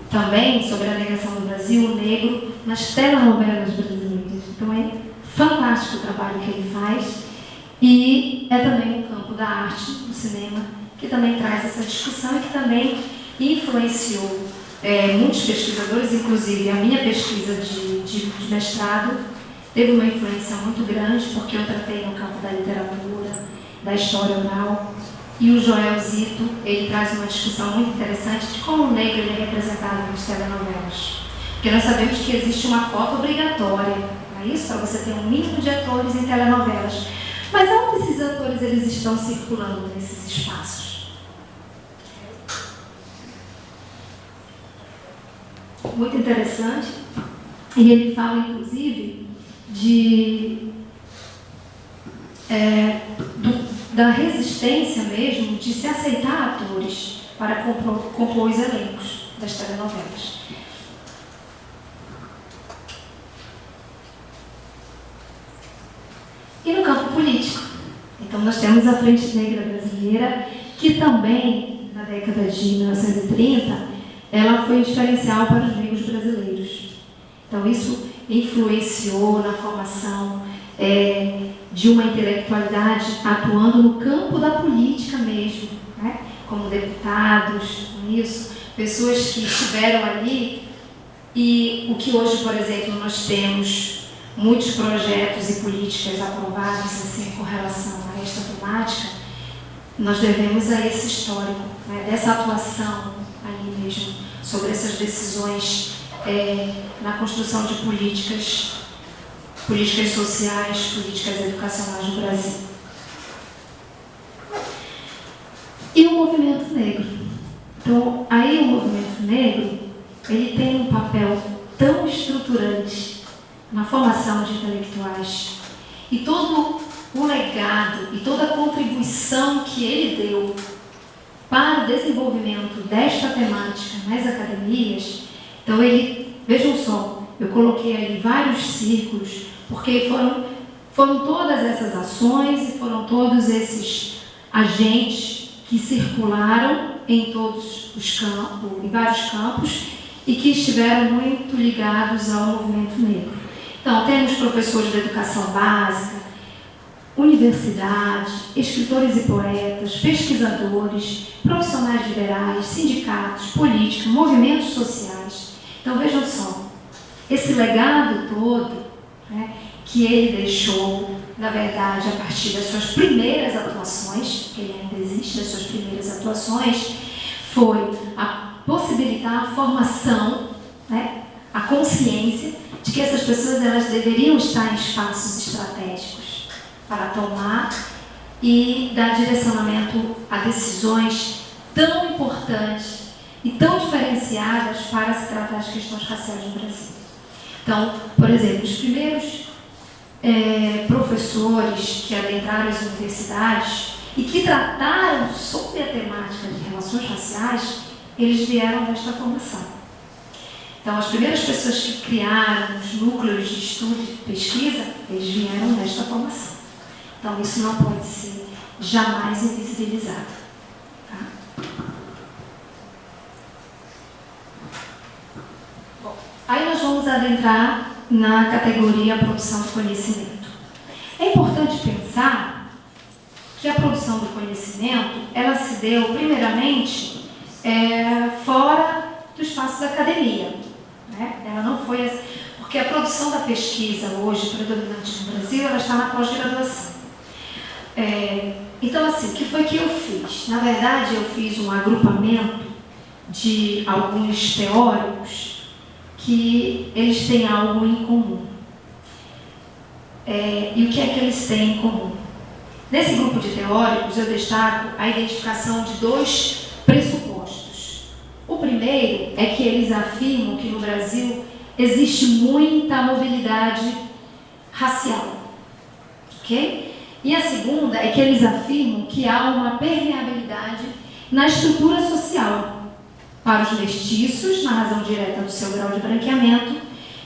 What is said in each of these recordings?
também sobre a negação do Brasil, o negro, nas telenovelas brasileiras. Então é fantástico o trabalho que ele faz, e é também um campo da arte, do cinema, que também traz essa discussão e que também influenciou muitos pesquisadores, inclusive a minha pesquisa de mestrado teve uma influência muito grande, porque eu tratei no campo da literatura, da história oral, e o Joel Zito, ele traz uma discussão muito interessante de como o negro ele é representado nas telenovelas. Porque nós sabemos que existe uma cota obrigatória, não é isso? Para você ter um mínimo de atores em telenovelas. Mas onde esses atores eles estão circulando nesses espaços? Muito interessante. E ele fala, inclusive, da resistência mesmo de se aceitar atores para compor os elencos das telenovelas. E no campo político, então nós temos a Frente Negra Brasileira, que também, na década de 1930, ela foi um diferencial para os negros brasileiros. Então isso influenciou na formação de uma intelectualidade atuando no campo da política mesmo, né? Como deputados, isso, pessoas que estiveram ali, e o que hoje, por exemplo, nós temos muitos projetos e políticas aprovados assim, com relação a esta temática, nós devemos a esse histórico, né? Dessa atuação ali mesmo, sobre essas decisões na construção de políticas sociais, políticas educacionais no Brasil. E o movimento negro. Então, aí o movimento negro, ele tem um papel tão estruturante na formação de intelectuais, e todo o legado e toda a contribuição que ele deu para o desenvolvimento desta temática nas academias. Então ele, vejam só, eu coloquei ali vários círculos, porque foram todas essas ações e foram todos esses agentes que circularam em todos os campos, em vários campos, e que estiveram muito ligados ao movimento negro. Então, temos professores de educação básica, universidades, escritores e poetas, pesquisadores, profissionais liberais, sindicatos, políticos, movimentos sociais. Então, vejam só, esse legado todo, né, que ele deixou, na verdade, a partir das suas primeiras atuações, que ele ainda existe, das suas primeiras atuações, foi a possibilitar a formação, né, a consciência de que essas pessoas elas deveriam estar em espaços estratégicos para tomar e dar direcionamento a decisões tão importantes e tão diferenciadas para se tratar as questões raciais no Brasil. Então, por exemplo, os primeiros professores que adentraram as universidades e que trataram sobre a temática de relações raciais, eles vieram desta formação. Então, as primeiras pessoas que criaram os núcleos de estudo e pesquisa, eles vieram desta formação. Então, isso não pode ser jamais invisibilizado. Tá? Bom, aí nós vamos adentrar na categoria produção de conhecimento. É importante pensar que a produção do conhecimento, ela se deu, primeiramente, fora do espaço da academia. Né? Ela não foi assim, porque a produção da pesquisa hoje, predominante no Brasil, ela está na pós-graduação. Então, assim, o que foi que eu fiz? Na verdade, eu fiz um agrupamento de alguns teóricos que eles têm algo em comum. E o que é que eles têm em comum? Nesse grupo de teóricos, eu destaco a identificação de dois pressupostos. O primeiro é que eles afirmam que no Brasil existe muita mobilidade racial. Ok? E a segunda é que eles afirmam que há uma permeabilidade na estrutura social para os mestiços, na razão direta do seu grau de branqueamento,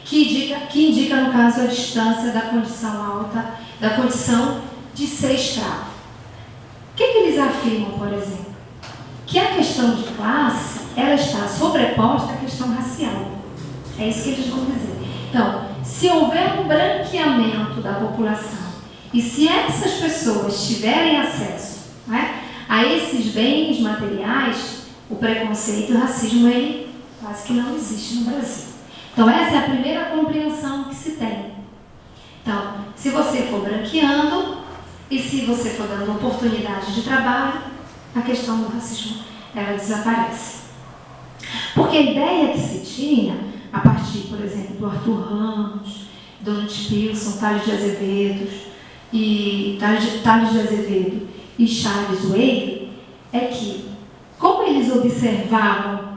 que indica, no caso, a distância da condição alta, da condição de ser escravo. O que eles afirmam, por exemplo? Que a questão de classe ela está sobreposta à questão racial. É isso que eles vão dizer. Então, se houver um branqueamento da população e se essas pessoas tiverem acesso, né, a esses bens materiais, o preconceito e o racismo ele quase que não existe no Brasil. Então, essa é a primeira compreensão que se tem. Então, se você for branqueando e se você for dando oportunidade de trabalho, a questão do racismo ela desaparece. Porque a ideia que se tinha, a partir, por exemplo, do Arthur Ramos, Donald Pilson, Tales de Azevedo e Charles Wade, é que, como eles observavam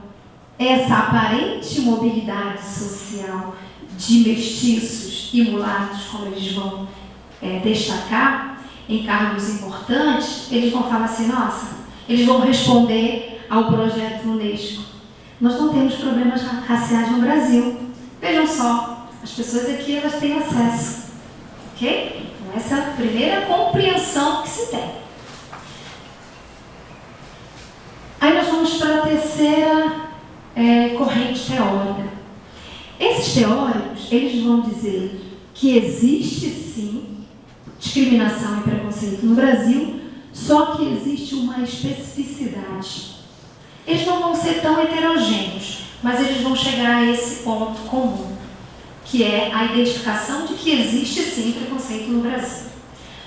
essa aparente mobilidade social de mestiços e mulatos, como eles vão destacar, em cargos importantes, eles vão falar assim, nossa, eles vão responder ao projeto Unesco. Nós não temos problemas raciais no Brasil. Vejam só, as pessoas aqui elas têm acesso. Ok? Então, essa é a primeira compreensão que se tem. Aí nós vamos para a terceira corrente teórica. Esses teóricos, eles vão dizer que existe sim discriminação e preconceito no Brasil, só que existe uma especificidade. Eles não vão ser tão heterogêneos, mas eles vão chegar a esse ponto comum, que é a identificação de que existe sim preconceito no Brasil.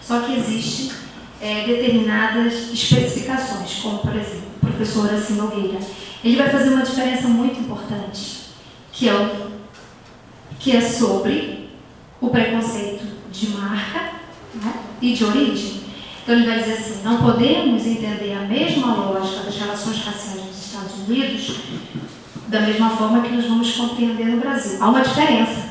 Só que existe determinadas especificações, como por exemplo, o professor Horácio Nogueira. Ele vai fazer uma diferença muito importante, que é sobre o preconceito de marca, né, e de origem. Então ele vai dizer assim, não podemos entender a mesma lógica das relações raciais nos Estados Unidos da mesma forma que nós vamos compreender no Brasil. Há uma diferença,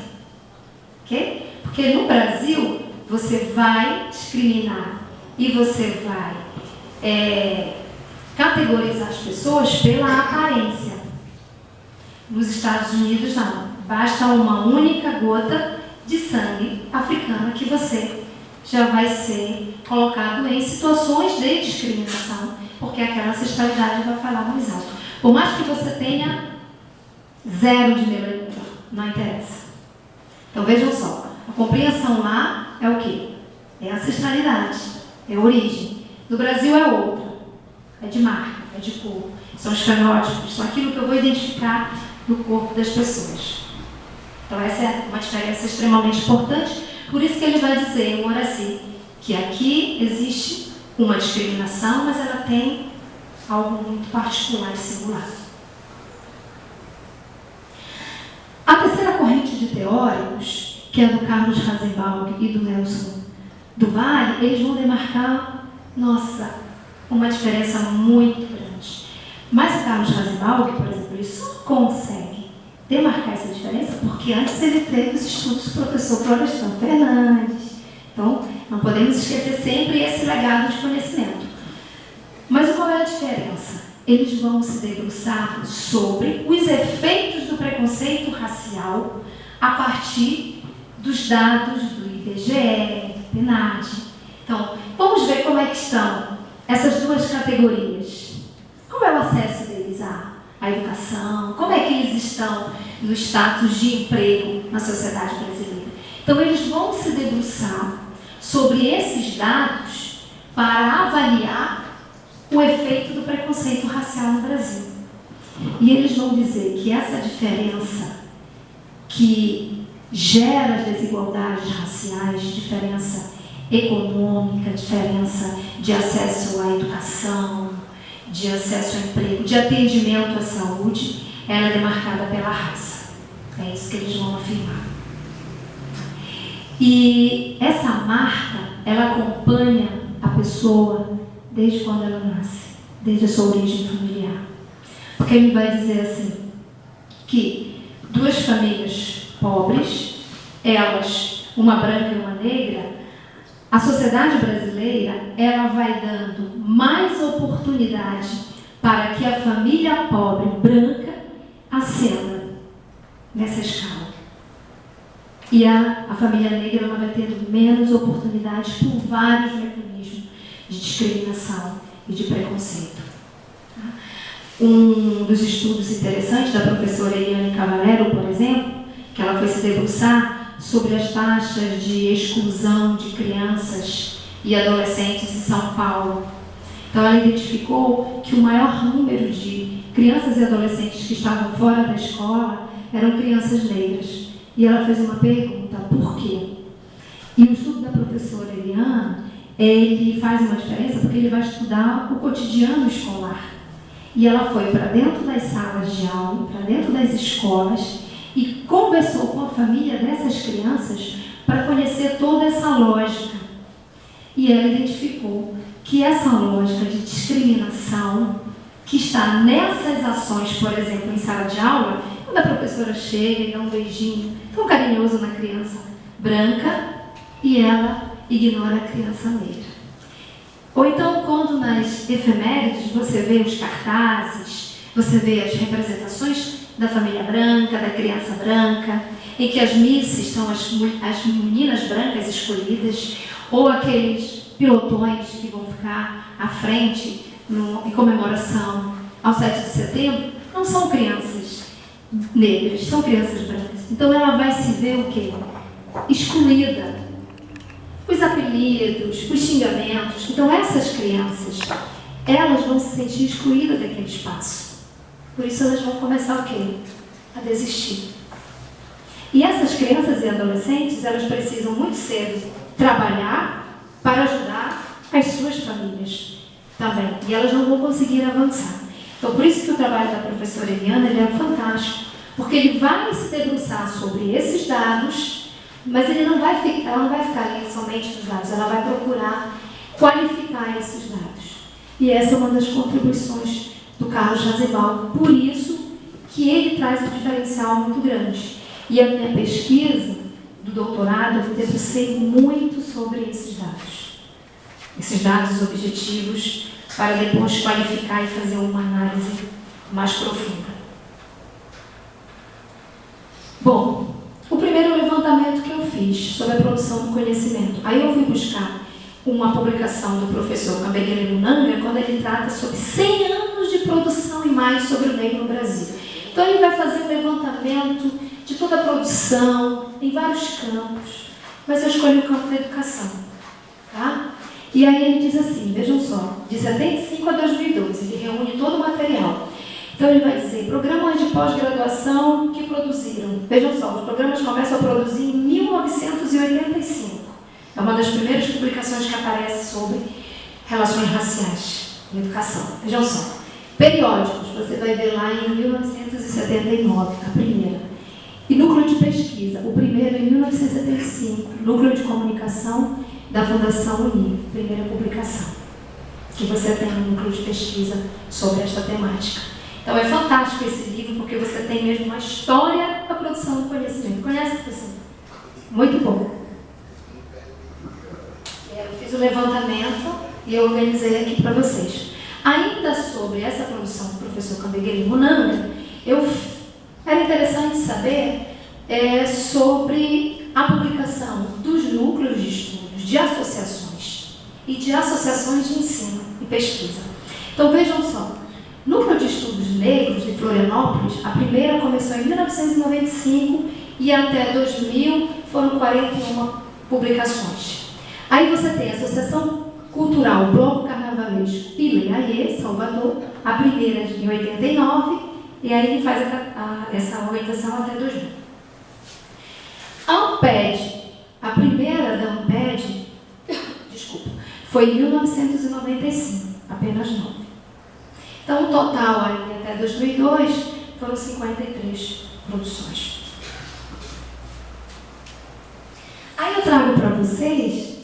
ok? Porque no Brasil você vai discriminar e você vai categorizar as pessoas pela aparência. Nos Estados Unidos não, basta uma única gota de sangue africana que você já vai ser colocado em situações de discriminação, porque aquela ancestralidade vai falar mais alto. Por mais que você tenha 0 de melanina, não interessa. Então vejam só, a compreensão lá é o quê? É ancestralidade, é origem. No Brasil é outro, é de marca, é de cor, são os fenótipos, são aquilo que eu vou identificar no corpo das pessoas. Então essa é uma diferença extremamente importante. Por isso que ele vai dizer, o Horácio, que aqui existe uma discriminação, mas ela tem algo muito particular e singular. A terceira corrente de teóricos, que é do Carlos Rasenbaum e do Nelson do Vale, eles vão demarcar, nossa, uma diferença muito grande. Mas o Carlos Rasenbaum, por exemplo, ele só consegue demarcar essa diferença porque antes ele teve os estudos do professor Florestan Fernandes. Então, não podemos esquecer sempre esse legado de conhecimento. Mas qual é a diferença? Eles vão se debruçar sobre os efeitos do preconceito racial a partir dos dados do IBGE, do PNAD. Então, vamos ver como é que estão essas duas categorias. Como é o acesso deles à educação? Como é que eles estão no status de emprego na sociedade brasileira? Então, eles vão se debruçar sobre esses dados para avaliar o efeito do preconceito racial no Brasil. E eles vão dizer que essa diferença que gera as desigualdades raciais, diferença econômica, diferença de acesso à educação, de acesso ao emprego, de atendimento à saúde, ela é demarcada pela raça. É isso que eles vão afirmar. E essa marca, ela acompanha a pessoa desde quando ela nasce, desde a sua origem familiar. Porque ele vai dizer assim, que duas famílias pobres, elas, uma branca e uma negra, a sociedade brasileira, ela vai dando mais oportunidade para que a família pobre branca ascenda nessa escala. E a família negra ela vai tendo menos oportunidades por vários mecanismos de discriminação e de preconceito. Um dos estudos interessantes da professora Eliane Cavalero, por exemplo, que ela foi se debruçar sobre as taxas de exclusão de crianças e adolescentes em São Paulo. Então, ela identificou que o maior número de crianças e adolescentes que estavam fora da escola eram crianças negras. E ela fez uma pergunta: por quê? E o estudo da professora Eliane, ele faz uma diferença porque ele vai estudar o cotidiano escolar. E ela foi para dentro das salas de aula, para dentro das escolas, e conversou com a família dessas crianças para conhecer toda essa lógica. E ela identificou que essa lógica de discriminação que está nessas ações, por exemplo, em sala de aula, quando a professora chega e dá um beijinho tão carinhoso na criança branca e ela ignora a criança negra. Ou então, quando nas efemérides você vê os cartazes, você vê as representações da família branca, da criança branca, em que as misses são as meninas brancas escolhidas, ou aqueles pilotões que vão ficar à frente em comemoração ao 7 de setembro, não são crianças negras, são crianças brancas. Então ela vai se ver o quê? Excluída. Os apelidos, os xingamentos. Então essas crianças, elas vão se sentir excluídas daquele espaço. Por isso elas vão começar o quê? A desistir. E essas crianças e adolescentes, elas precisam muito cedo trabalhar para ajudar as suas famílias também. E elas não vão conseguir avançar. Então, por isso que o trabalho da professora Eliane ele é fantástico, porque ele vai se debruçar sobre esses dados, mas ela não vai ficar ali somente nos dados, ela vai procurar qualificar esses dados. E essa é uma das contribuições do Carlos Jazebalco. Por isso que ele traz um diferencial muito grande. E a minha pesquisa do doutorado, eu debrucei muito sobre esses dados objetivos, para depois qualificar e fazer uma análise mais profunda. Bom, o primeiro levantamento que eu fiz sobre a produção do conhecimento, aí eu fui buscar uma publicação do professor Kabengele Munanga, quando ele trata sobre 100 anos de produção e mais sobre o negro no Brasil. Então ele vai fazer um levantamento de toda a produção, em vários campos, mas eu escolhi o campo da educação. Tá? E aí ele diz assim, vejam só, de 75 a 2012, ele reúne todo o material. Então ele vai dizer, programas de pós-graduação que produziram. Vejam só, os programas começam a produzir em 1985. É uma das primeiras publicações que aparece sobre relações raciais em educação. Vejam só, periódicos, você vai ver lá em 1979, a primeira. E núcleo de pesquisa, o primeiro em 1975, núcleo de comunicação da Fundação Uni, primeira publicação, que você tem um núcleo de pesquisa sobre esta temática. Então é fantástico esse livro, porque você tem mesmo uma história da produção do conhecimento. Conhece, professor? Muito bom. Eu fiz o levantamento e eu organizei aqui para vocês. Ainda sobre essa produção do professor Kabengele Munanga, era interessante saber sobre a publicação dos núcleos de estudos, de associações e de associações de ensino e pesquisa. Então vejam só, Núcleo de Estudos Negros de Florianópolis, a primeira começou em 1995 e até 2000 foram 41 publicações. Aí você tem a Associação Cultural Bloco Carnavalesco Pileaie, Salvador, a primeira em 89, e aí ele faz essa organização até 2000. A AMPED, a primeira da AMPED, foi em 1995, apenas 9. Então, o total aí até 2002 foram 53 produções. Aí eu trago para vocês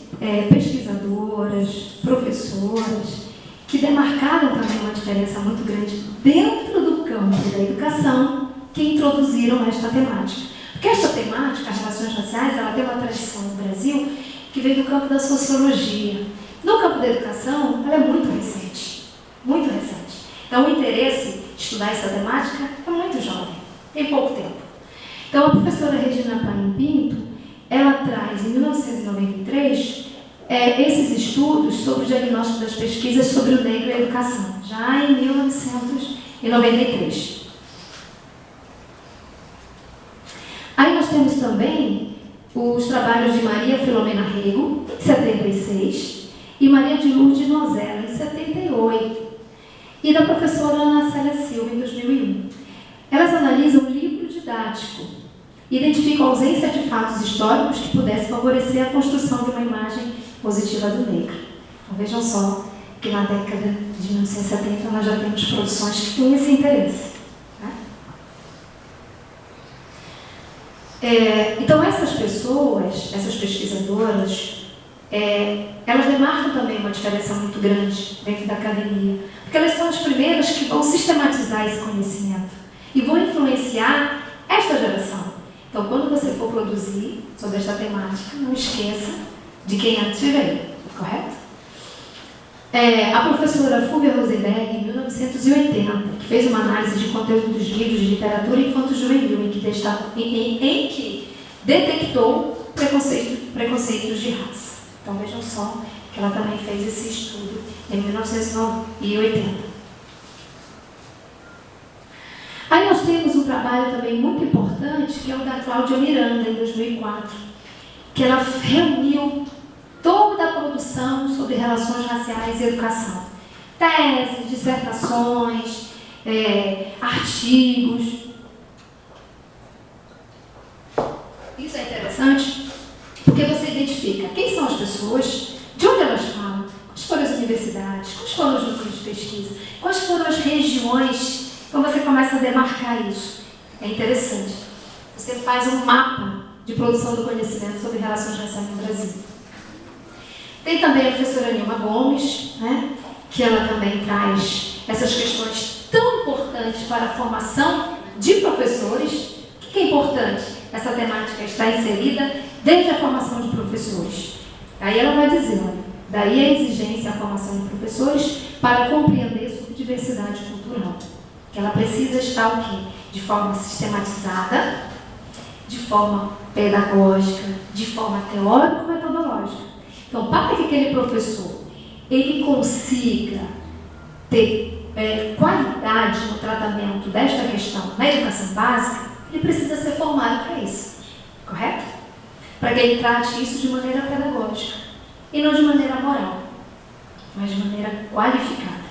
pesquisadoras, professoras, que demarcaram também uma diferença muito grande dentro do campo da educação, que introduziram esta temática. Porque esta temática, as relações raciais, ela tem uma tradição no Brasil que veio do campo da sociologia. No campo da educação, ela é muito recente, muito recente. Então, o interesse de estudar essa temática é muito jovem, tem pouco tempo. Então, a professora Regina Paim Pinto, ela traz, em 1993, esses estudos sobre o diagnóstico das pesquisas sobre o negro e a educação, já em 1993. em 93. Aí nós temos também os trabalhos de Maria Filomena Rego, em 76, e Maria de Lourdes Nozella, em 78, e da professora Ana Célia Silva, em 2001. Elas analisam o livro didático, identificam a ausência de fatos históricos que pudessem favorecer a construção de uma imagem positiva do negro. Então vejam só que na década de 1970 nós já temos produções que têm esse interesse. Então essas pessoas, essas pesquisadoras, elas demarcam também uma diferença muito grande dentro da academia, porque elas são as primeiras que vão sistematizar esse conhecimento e vão influenciar esta geração. Então, quando você for produzir sobre esta temática, não esqueça de quem antes veio, correto? A professora Fúvia Rosenberg, em 1980, que fez uma análise de conteúdo dos livros de literatura infanto-juvenil, em que detectou preconceitos de raça. Então, vejam só que ela também fez esse estudo em 1980. Aí nós temos um trabalho também muito importante, que é o da Cláudia Miranda, em 2004, que ela reuniu toda a produção sobre relações raciais e educação. Teses, dissertações, artigos. Isso é interessante, porque você identifica quem são as pessoas, de onde elas falam, quais foram as universidades, quais foram os núcleos de pesquisa, quais foram as regiões. Então você começa a demarcar isso. É interessante. Você faz um mapa de produção do conhecimento sobre relações raciais no Brasil. Tem também a professora Nilma Gomes, que ela também traz essas questões tão importantes para a formação de professores. O que é importante? Essa temática está inserida desde a formação de professores. Aí ela vai dizer, olha, daí a exigência da formação de professores para compreender sobre diversidade cultural. Que ela precisa estar o quê? De forma sistematizada, de forma pedagógica, de forma teórico-metodológica. Então, para que aquele professor ele consiga ter qualidade no tratamento desta questão na educação básica, ele precisa ser formado para isso, correto? Para que ele trate isso de maneira pedagógica e não de maneira moral, mas de maneira qualificada.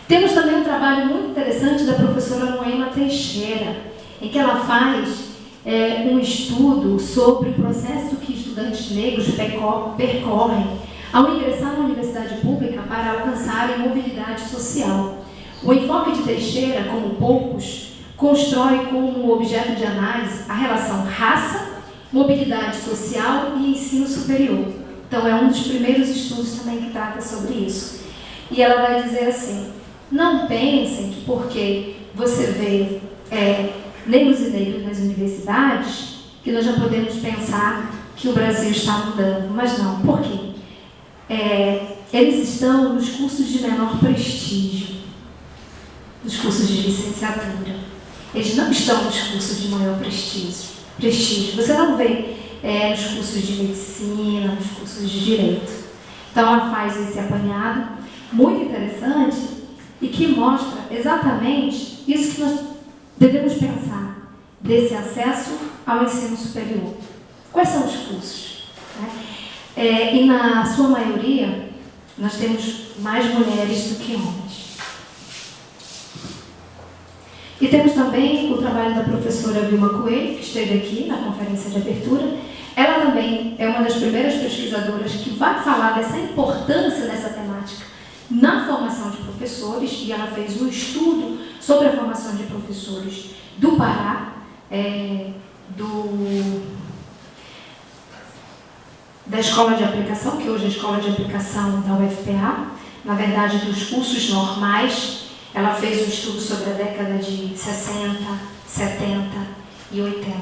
Temos também um trabalho muito interessante da professora Moema Teixeira, em que ela faz um estudo sobre o processo que estudantes negros percorrem ao ingressar na universidade pública para alcançarem mobilidade social. O enfoque de Teixeira, como poucos, constrói como objeto de análise a relação raça, mobilidade social e ensino superior. Então é um dos primeiros estudos também que trata sobre isso. E ela vai dizer assim: não pensem que porque você vê negros e negras nas universidades, que nós já podemos pensar que o Brasil está mudando. Mas não, por quê? Eles estão nos cursos de menor prestígio, nos cursos de licenciatura. Eles não estão nos cursos de maior prestígio. Você não vê nos cursos de medicina, nos cursos de direito. Então ela faz esse apanhado muito interessante e que mostra exatamente isso que nós devemos pensar desse acesso ao ensino superior. Quais são os cursos? E na sua maioria, nós temos mais mulheres do que homens. E temos também o trabalho da professora Vilma Coelho, que esteve aqui na conferência de abertura. Ela também é uma das primeiras pesquisadoras que vai falar dessa importância dessa temática na formação de professores, e ela fez um estudo sobre a formação de professores do Pará, da escola de aplicação, que hoje é a escola de aplicação da UFPA, na verdade dos cursos normais. Ela fez um estudo sobre a década de 60, 70 e 80.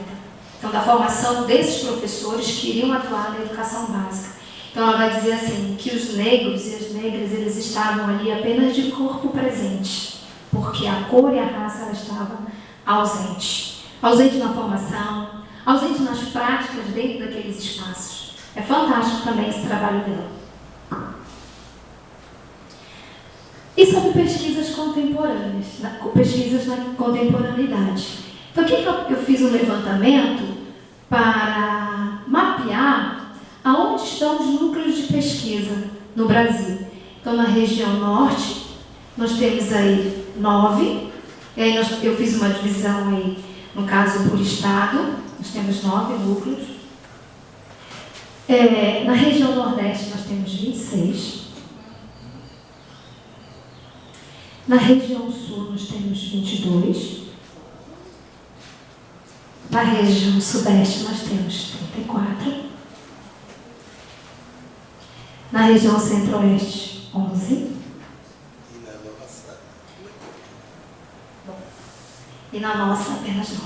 Então, da formação desses professores que iriam atuar na educação básica. Então, ela vai dizer assim, que os negros e as negras, eles estavam ali apenas de corpo presente, porque a cor e a raça ela estavam ausentes. Ausente na formação, ausente nas práticas dentro daqueles espaços. É fantástico também esse trabalho dela. e sobre pesquisas contemporâneas, pesquisas na contemporaneidade. Então, o que eu fiz um levantamento para mapear aonde estão os núcleos de pesquisa no Brasil. Então, na região norte, nós temos aí 9, e aí eu fiz uma divisão aí, no caso, por estado, nós temos 9 núcleos. Na região nordeste, nós temos 26. Na região sul, nós temos 22. Na região sudeste, nós temos 34. Na região centro-oeste, 11. E na nossa, apenas 9.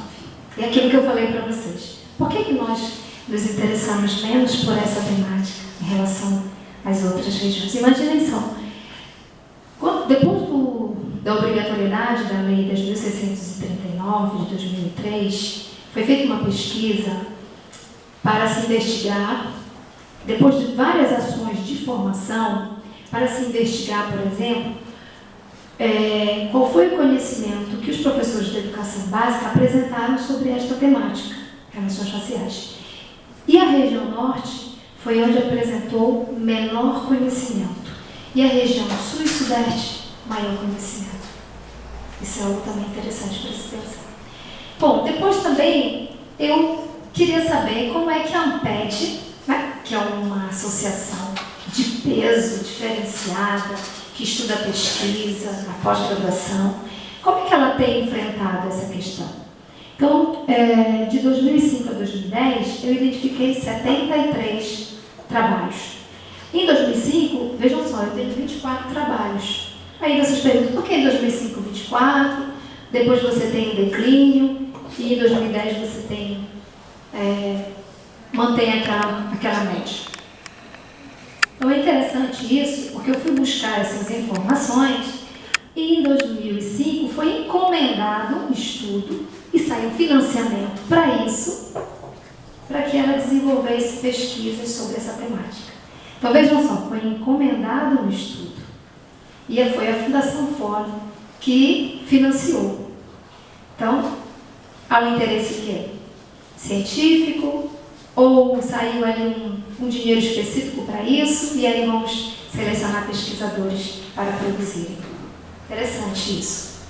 E aquilo que eu falei para vocês. Por que nós nos interessamos menos por essa temática em relação às outras regiões? Imaginem só. Depois da obrigatoriedade da Lei 10.639 de 2003, foi feita uma pesquisa para se investigar, depois de várias ações de formação, para se investigar, por exemplo, qual foi o conhecimento que os professores de educação básica apresentaram sobre esta temática, relações raciais. E a região norte foi onde apresentou menor conhecimento. E a região sul e sudeste, maior conhecimento. Isso é algo também interessante para se pensar. Bom, depois também eu queria saber como é que a ANPED, né, que é uma associação de peso diferenciada, que estuda pesquisa, na pós-graduação, como é que ela tem enfrentado essa questão? Então, de 2005 a 2010, eu identifiquei 73 trabalhos. Em 2005, vejam só, eu tenho 24 trabalhos. Aí vocês perguntam, por que em 2005 24? Depois você tem um declínio, e em 2010 você tem, mantém aquela média. Então é interessante isso, porque eu fui buscar essas informações e em 2005 foi encomendado um estudo e saiu financiamento para isso, para que ela desenvolvesse pesquisas sobre essa temática. Então vejam só, foi encomendado um estudo e foi a Fundação Fórum que financiou. Então, há um interesse que é científico, ou saiu ali um dinheiro específico para isso, e aí vamos selecionar pesquisadores para produzirem. Interessante isso.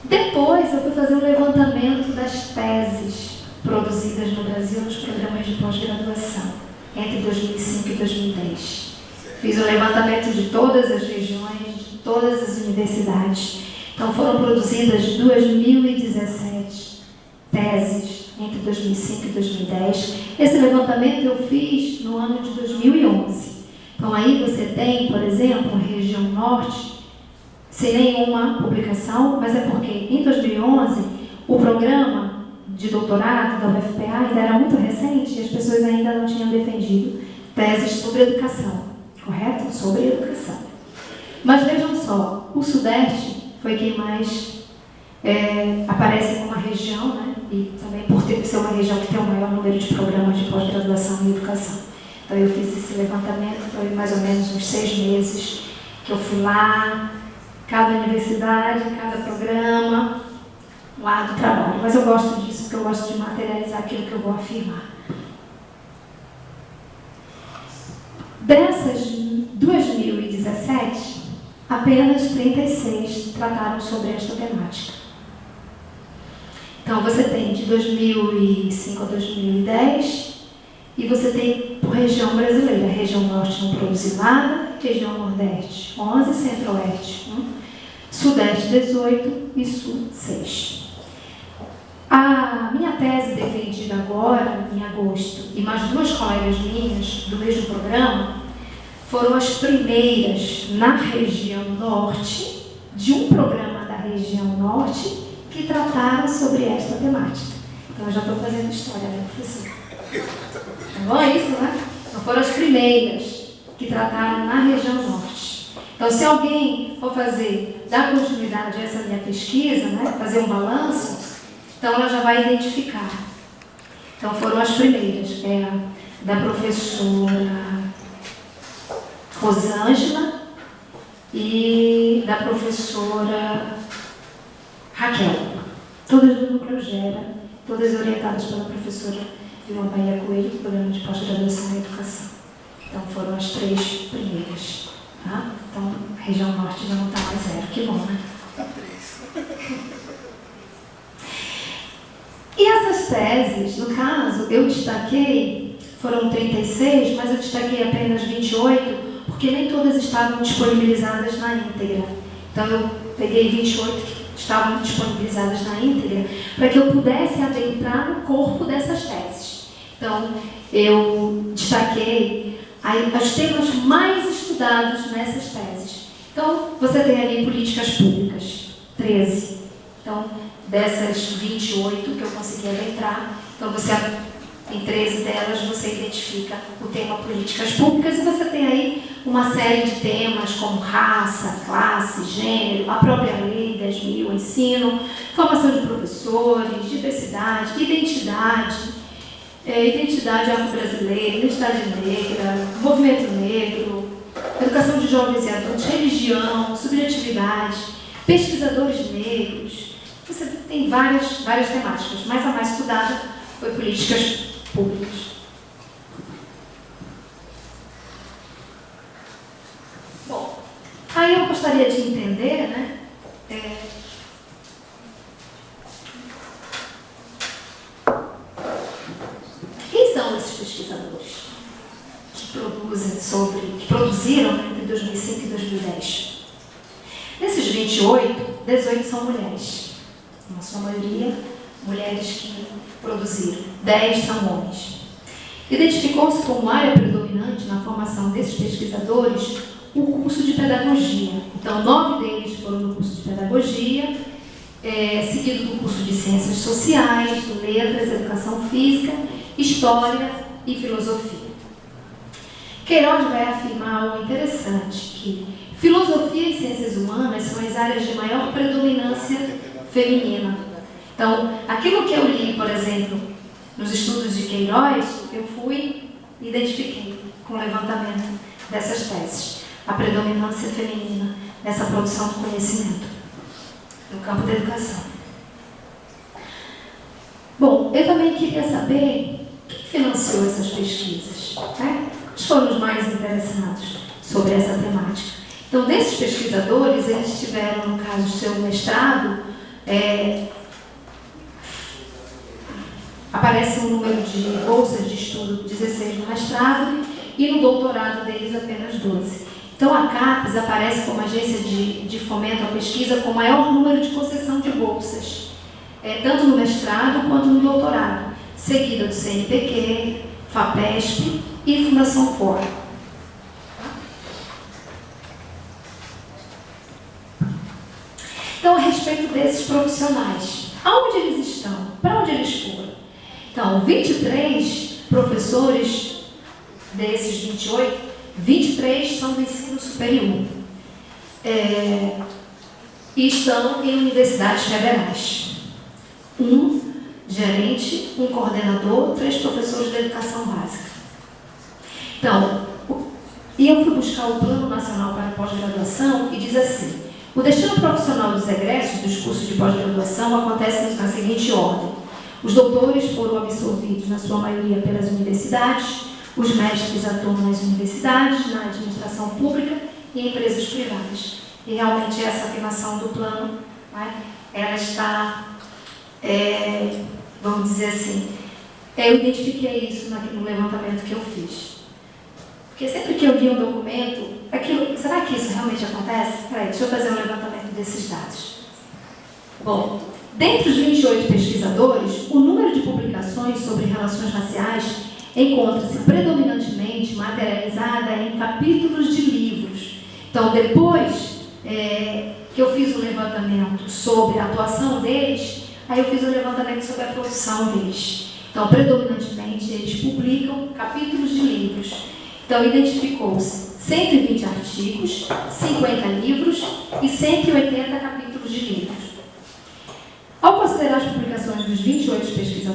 Depois eu fui fazer um levantamento das teses produzidas no Brasil nos programas de pós-graduação, entre 2005 e 2010. Fiz o levantamento de todas as regiões, de todas as universidades. Então foram produzidas 2.017 teses entre 2005 e 2010. Esse levantamento eu fiz no ano de 2011. Então aí você tem, por exemplo, a região norte, sem nenhuma publicação, mas é porque em 2011 o programa de doutorado da UFPA ainda era muito recente e as pessoas ainda não tinham defendido teses sobre educação, correto? Sobre educação. Mas vejam só, o Sudeste foi quem mais aparece como uma região, né? E também por ser uma região que tem o maior número de programas de pós-graduação em educação. Então eu fiz esse levantamento, foi mais ou menos uns 6 meses que eu fui lá, cada universidade, cada programa, lá do trabalho. Mas eu gosto disso, porque eu gosto de materializar aquilo que eu vou afirmar. Dessas 2017, apenas 36 trataram sobre esta temática. Então, você tem de 2005 a 2010, e você tem por região brasileira. Região Norte não produziu nada, região Nordeste 11, Centro-Oeste 1, Sudeste 18 e Sul 6. A minha tese defendida agora, em agosto, e mais 2 colegas minhas do mesmo programa, foram as primeiras na região Norte, de um programa da região Norte, que trataram sobre esta temática. Então, eu já estou fazendo história, né, professor? Tá bom isso, né? Então, foram as primeiras que trataram na região Norte. Então, se alguém for dar continuidade a essa minha pesquisa, né, fazer um balanço, então ela já vai identificar. Então, foram as primeiras, da professora Rosângela e da professora Raquel. Todas do Núcleo Gera, todas orientadas pela professora Vilma Bahia Coelho, programa de pós-graduação em educação. Então foram as 3 primeiras. Tá? Então, a região norte já não está mais 0, que bom, né? Está 3. E essas teses, no caso, eu destaquei, foram 36, mas eu destaquei apenas 28, porque nem todas estavam disponibilizadas na íntegra. Então, eu peguei 28 que estavam disponibilizadas na íntegra, para que eu pudesse adentrar no corpo dessas teses. Então, eu destaquei os temas mais estudados nessas teses. Então, você tem ali políticas públicas, 13. Então, dessas 28 que eu consegui adentrar, então em 13 delas você identifica o tema políticas públicas e você tem aí uma série de temas como raça, classe, gênero, a própria lei 10.000, ensino, formação de professores, diversidade, identidade afro-brasileira, identidade negra, movimento negro, educação de jovens e adultos, religião, subjetividade, pesquisadores negros. Você tem várias temáticas, mas a mais estudada foi políticas públicas. Bom, aí eu gostaria de entender, né? Quem são esses pesquisadores que produziram entre 2005 e 2010? Desses 28, 18 são mulheres. Na sua maioria, mulheres que produziram. 10 são homens. Identificou-se como área predominante na formação desses pesquisadores o curso de pedagogia. Então, 9 deles foram no curso de pedagogia, seguido do curso de ciências sociais, letras, educação física, história e filosofia. Queiroz vai afirmar algo interessante, que filosofia e ciências humanas são as áreas de maior predominância feminina. Então, aquilo que eu li, por exemplo, nos estudos de Queiroz, eu fui e identifiquei com o levantamento dessas teses. A predominância feminina nessa produção de conhecimento no campo da educação. Bom, eu também queria saber quem financiou essas pesquisas, né? Quais foram os mais interessados sobre essa temática. Então, desses pesquisadores, eles tiveram, no caso do seu mestrado, aparece um número de bolsas de estudo 16 no mestrado e no doutorado deles apenas 12. Então, a CAPES aparece como agência de fomento à pesquisa com maior número de concessão de bolsas, tanto no mestrado quanto no doutorado, seguida do CNPq, FAPESP e Fundação FOR. Então, a respeito desses profissionais, aonde eles estão? Para onde eles foram? Então, 23 professores desses 28, 23 são do ensino superior e estão em universidades federais. Um gerente, um coordenador, 3 professores de educação básica. Então, eu fui buscar o Plano Nacional para a Pós-Graduação e diz assim: o destino profissional dos egressos dos cursos de pós-graduação acontece na seguinte ordem. Os doutores foram absorvidos, na sua maioria, pelas universidades, os mestres atuam nas universidades, na administração pública e em empresas privadas. E realmente essa afirmação do plano, né, ela está, vamos dizer assim, eu identifiquei isso no levantamento que eu fiz. Porque sempre que eu vi um documento, será que isso realmente acontece? Peraí, deixa eu fazer um levantamento desses dados. Bom, dentre os 28 pesquisadores, o número de publicações sobre relações raciais encontra-se predominantemente materializada em capítulos de livros. Então, depois que eu fiz o levantamento sobre a atuação deles, aí eu fiz o levantamento sobre a produção deles. Então, predominantemente, eles publicam capítulos de livros. Então, identificou-se 120 artigos, 50 livros e 180 capítulos de livros. Ao considerar as publicações dos 28 pesquisadores,